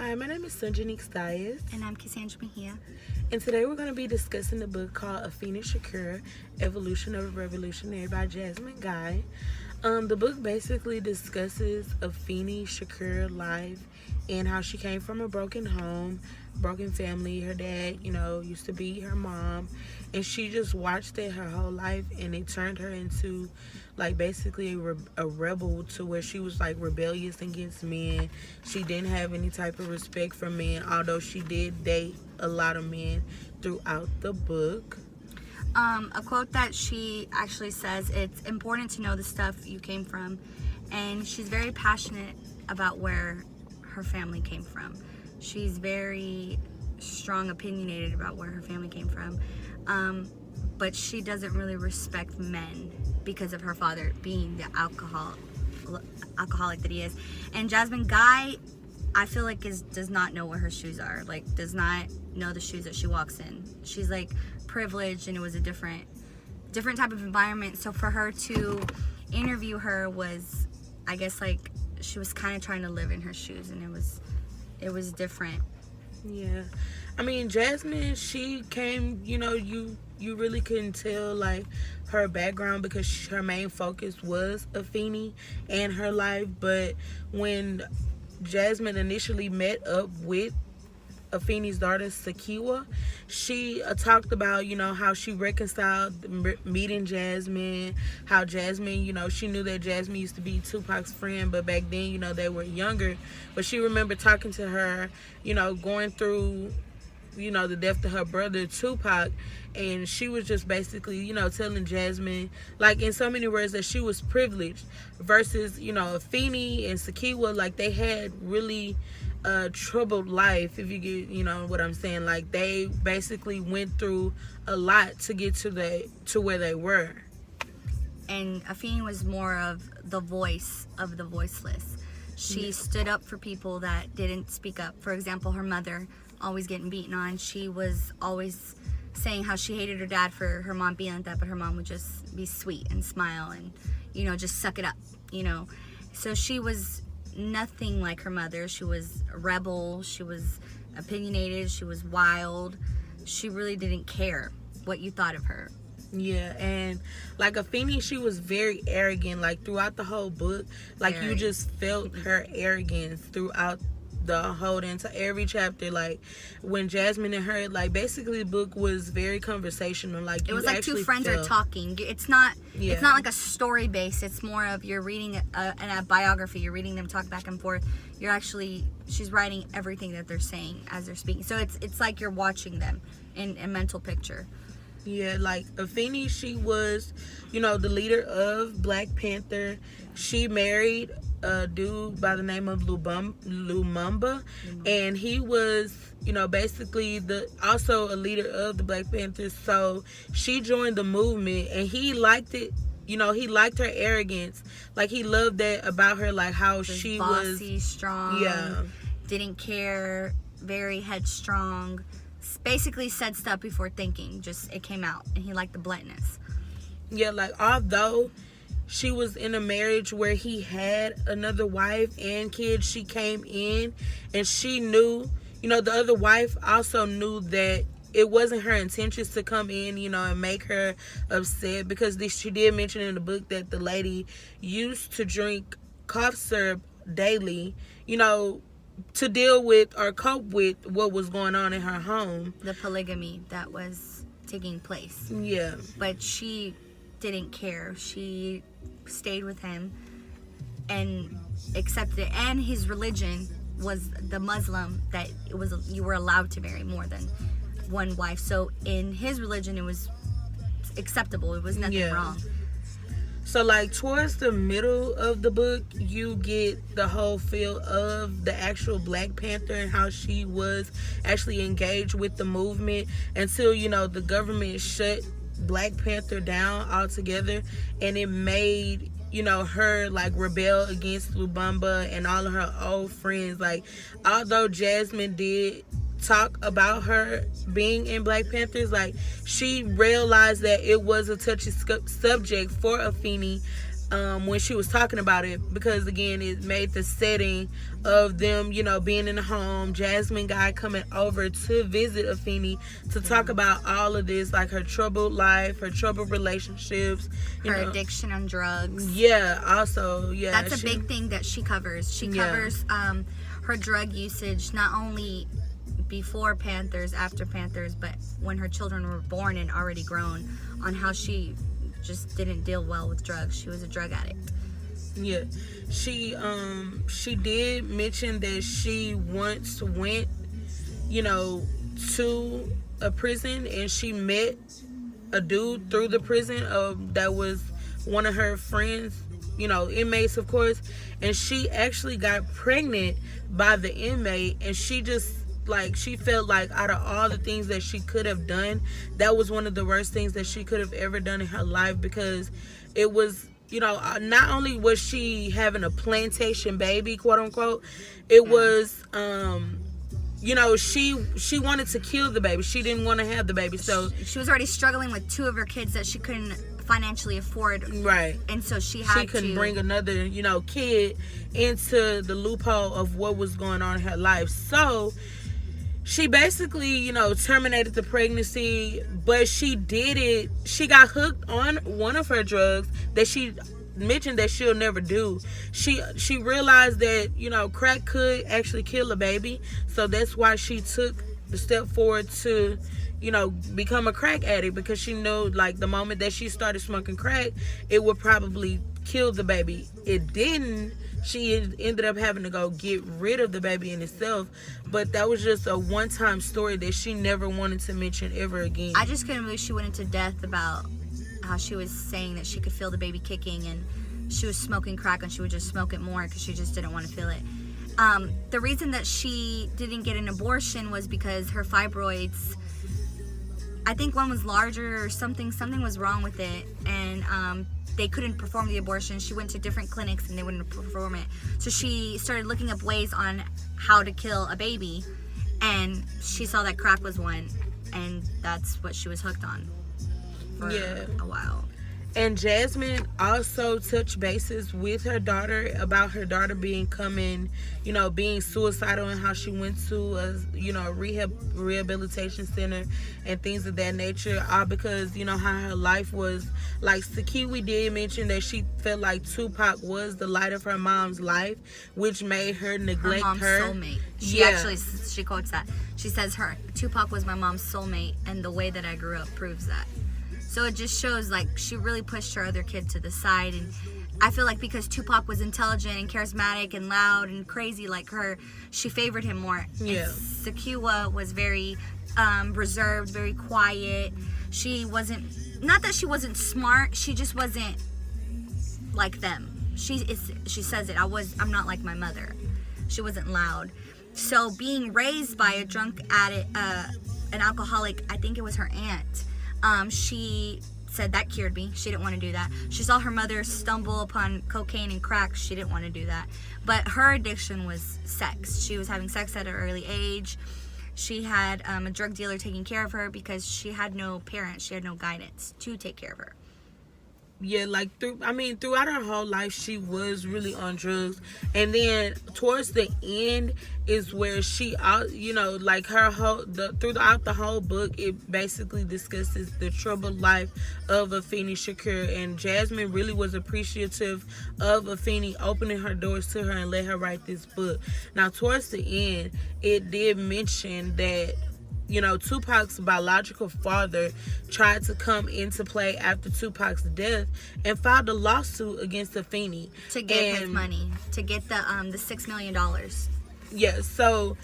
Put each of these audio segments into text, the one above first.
Hi, my name is Sonjianique Sias. And I'm Kassandra Mejia. And today we're going to be discussing the book called Afeni Shakur, Evolution of a Revolutionary by Jasmine Guy. The book basically discusses Afeni Shakur's life and how she came from a broken home, broken family. Her dad, used to be her mom. And she just watched it her whole life, and it turned her into basically a rebel, to where she was rebellious against men. She didn't have any type of respect for men, although she did date a lot of men throughout the book. A quote that she actually says, it's important to know the stuff you came from, and she's very passionate about where her family came from. She's very strong opinionated about where her family came from, but she doesn't really respect men because of her father being the alcoholic that he is. And Jasmine Guy, I feel like does not know where her shoes are, does not know the shoes that she walks in. She's privileged, and it was a different type of environment. So for her to interview her was, I guess, she was kind of trying to live in her shoes, and it was different. Yeah, I mean, Jasmine, she came, you really couldn't tell her background, because her main focus was Afeni and her life. But when Jasmine initially met up with Afeni's daughter, Sakiwa, she talked about, how she reconciled meeting Jasmine, how Jasmine, she knew that Jasmine used to be Tupac's friend, but back then, they were younger. But she remembered talking to her, going through, the death of her brother, Tupac, and she was just basically, telling Jasmine, in so many words, that she was privileged versus, Afeni and Sakiwa, they had really troubled life, if you get what I'm saying. They basically went through a lot to get to where they were. And Afeni was more of the voice of the voiceless. She stood up for people that didn't speak up. For example, her mother always getting beaten on. She was always saying how she hated her dad for her mom being like that, but her mom would just be sweet and smile and just suck it up. So she was nothing like her mother. She was a rebel, she was opinionated, she was wild. She really didn't care what you thought of her. Yeah, and Afeni, she was very arrogant, throughout the whole book. You just felt her arrogance throughout the whole, into every chapter. When Jasmine and her, basically the book was very conversational. It was two friends are talking. It's not like a story base. It's more of, you're reading a biography. You're reading them talk back and forth. She's writing everything that they're saying as they're speaking. So it's like you're watching them in a mental picture. Yeah, Afeni, she was, the leader of Black Panther. She married a dude by the name of Lumumba, and he was, basically also a leader of the Black Panthers. So she joined the movement, and he liked it. He liked her arrogance. He loved that about her, how she bossy, was strong. Yeah, didn't care, very headstrong. Basically said stuff before thinking. Just, it came out, and he liked the bluntness. Yeah, although she was in a marriage where he had another wife and kids, she came in, and she knew, the other wife also knew that it wasn't her intentions to come in, and make her upset, because she did mention in the book that the lady used to drink cough syrup daily, to deal with or cope with what was going on in her home. The polygamy that was taking place. Yeah. But she didn't care. She stayed with him and accepted it. And his religion was the Muslim, that you were allowed to marry more than one wife. So in his religion, it was acceptable. It was nothing wrong. So towards the middle of the book, you get the whole feel of the actual Black Panther and how she was actually engaged with the movement until, the government shut Black Panther down altogether, and it made, her rebel against Lumumba and all of her old friends. Although Jasmine did talk about her being in Black Panthers, she realized that it was a touchy subject for Afeni, when she was talking about it, because again it made the setting of them, being in the home. Jasmine guy coming over to visit Afeni to talk about all of this, like her troubled life, her troubled relationships, her addiction on drugs. Yeah, also, yeah. That's a big thing that she covers. She covers her drug usage, not only before Panthers, after Panthers, but when her children were born and already grown, on how she just didn't deal well with drugs. She was a drug addict. Yeah, she did mention that she once went, to a prison, and she met a dude through the prison that was one of her friends, inmates, of course, and she actually got pregnant by the inmate, and she just, she felt like out of all the things that she could have done, that was one of the worst things that she could have ever done in her life, because it was, not only was she having a plantation baby, quote unquote, it was, she wanted to kill the baby. She didn't want to have the baby, so she was already struggling with 2 of her kids that she couldn't financially afford. Right. And so she couldn't bring another, kid into the loophole of what was going on in her life. So she basically, terminated the pregnancy, but she did it. She got hooked on one of her drugs that she mentioned that she'll never do. She realized that, crack could actually kill a baby. So that's why she took the step forward to, become a crack addict, because she knew, the moment that she started smoking crack, it would probably kill the baby. It didn't. She ended up having to go get rid of the baby in itself, but that was just a one-time story that she never wanted to mention ever again. I just couldn't believe she went into depth about how she was saying that she could feel the baby kicking, and she was smoking crack and she would just smoke it more because she just didn't want to feel it. The reason that she didn't get an abortion was because her fibroids, I think one was larger or something was wrong with it, and they couldn't perform the abortion. She went to different clinics and they wouldn't perform it. So she started looking up ways on how to kill a baby, and she saw that crack was one, and that's what she was hooked on for a while. And Jasmine also touched bases with her daughter about her daughter being suicidal, and how she went to a rehabilitation center and things of that nature, all because, how her life was. Like Sakiwi did mention that she felt like Tupac was the light of her mom's life, which made her neglect her mom's soulmate. She quotes that. She says Tupac was my mom's soulmate, and the way that I grew up proves that. So it just shows, she really pushed her other kid to the side. And I feel like because Tupac was intelligent and charismatic and loud and crazy like her, she favored him more. Yeah. And Sakiwa was very reserved, very quiet. She wasn't, not that she wasn't smart, she just wasn't like them. She says it, I'm not like my mother. She wasn't loud. So being raised by a drunk addict, an alcoholic, I think it was her aunt, she said that cured me. She didn't want to do that. She saw her mother stumble upon cocaine and crack. She didn't want to do that. But her addiction was sex. She was having sex at an early age. She had a drug dealer taking care of her because she had no parents. She had no guidance to take care of her. Yeah, throughout her whole life, she was really on drugs. And then towards the end is where she, throughout the whole book, it basically discusses the troubled life of Afeni Shakur. And Jasmine really was appreciative of Afeni opening her doors to her and let her write this book. Now, towards the end, it did mention that Tupac's biological father tried to come into play after Tupac's death and filed a lawsuit against Afeni to get his money, to get the $6 million. Yeah, so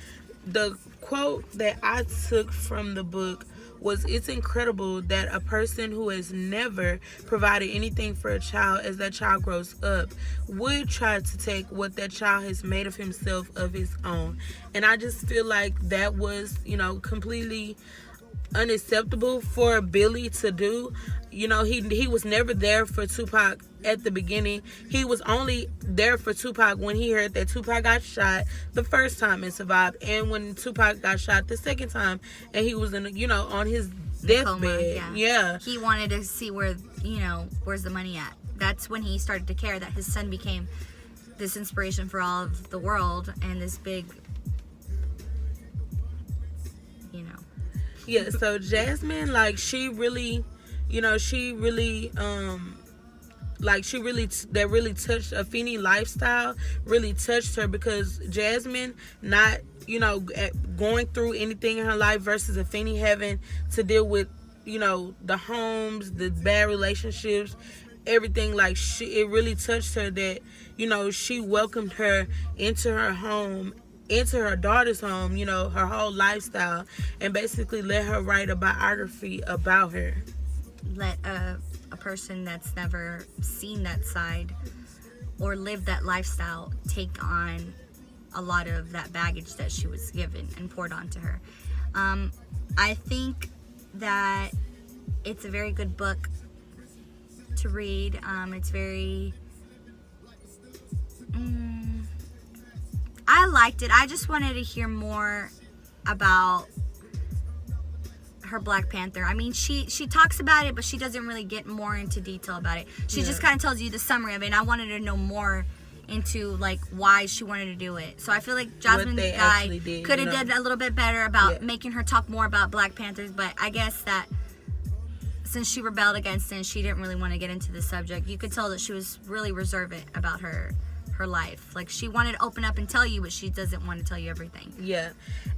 the quote that I took from the book was, "It's incredible that a person who has never provided anything for a child as that child grows up would try to take what that child has made of himself of his own." And I just feel like that was, completely unacceptable for Billy to do. He was never there for Tupac at the beginning. He was only there for Tupac when he heard that Tupac got shot the first time and survived, and when Tupac got shot the second time and he was on his deathbed. Yeah. He wanted to see where's the money at. that's when he started to care that his son became this inspiration for all of the world and this big, you know. Yeah, so Jasmine, like, she really, you know, that really touched Afeni lifestyle, really touched her, because Jasmine not, you know, going through anything in her life versus Afeni having to deal with, you know, the homes, the bad relationships, everything. Like, it really touched her that, you know, she welcomed her into her home, into her daughter's home, you know, her whole lifestyle, and basically let her write a biography about her. Let a person that's never seen that side or lived that lifestyle take on a lot of that baggage that she was given and poured onto her. I think that it's a very good book to read. It's very... I liked it. I just wanted to hear more about her Black Panther. I mean, she talks about it, but she doesn't really get more into detail about it. She just kind of tells you the summary of it, and I wanted to know more into, like, why she wanted to do it. So I feel like Jasmine Guy could have did a little bit better about making her talk more about Black Panthers, but I guess that since she rebelled against it and she didn't really want to get into the subject, you could tell that she was really reserved about her life. Like, she wanted to open up and tell you, but she doesn't want to tell you everything. Yeah.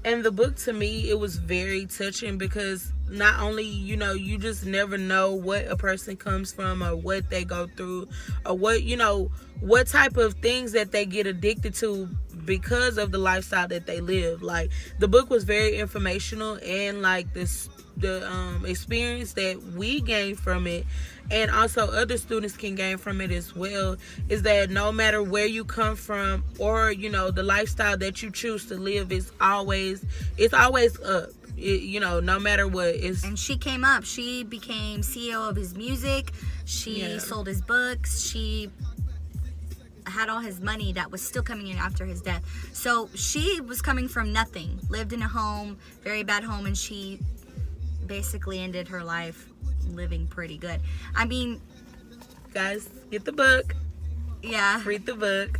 And the book, to me, it was very touching, because not only, you know, you just never know what a person comes from or what they go through or what, you know, what type of things that they get addicted to because of the lifestyle that they live. Like, the book was very informational, and like the experience that we gained from it, and also other students can gain from it as well, is that no matter where you come from, or, you know, the lifestyle that you choose to live, it's always up. You know, no matter what. And she came up. She became CEO of his music. She sold his books. She had all his money that was still coming in after his death. So she was coming from nothing, lived in a home, very bad home, and she basically ended her life living pretty good. I mean, guys, get the book. Yeah. Read the book.